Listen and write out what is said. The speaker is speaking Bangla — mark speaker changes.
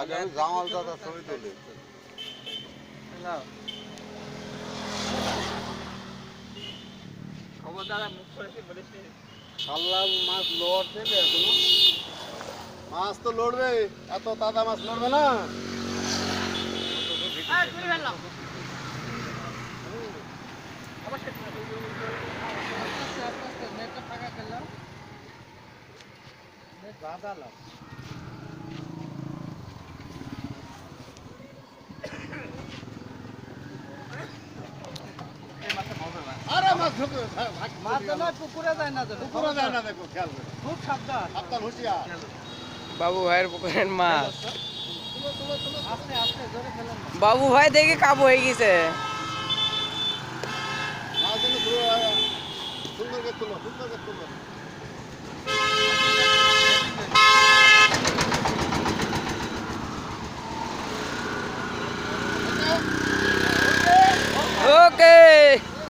Speaker 1: আজ আমি জামাল দাদার ছবি তুলি। শাল্লা মাছ লড়ছে না এখনো। মাছ তো লড়বে, এত তাজা মাছ লড়বে না। আরে মাছ ঢুকে মাছ না পুকুরে যায় না, পুকুরে যায় না, দেখো খেয়াল করে, খুব সাবধান, সাবধান হুঁশিয়ার।
Speaker 2: বাবু ভাইয়ের পুকুরের মাছ। বাবু ভাই দেখে কাবু হয়ে গেছে।
Speaker 1: মাছ যেন সুন্দর করে তুলো, সুন্দর করে তুলো।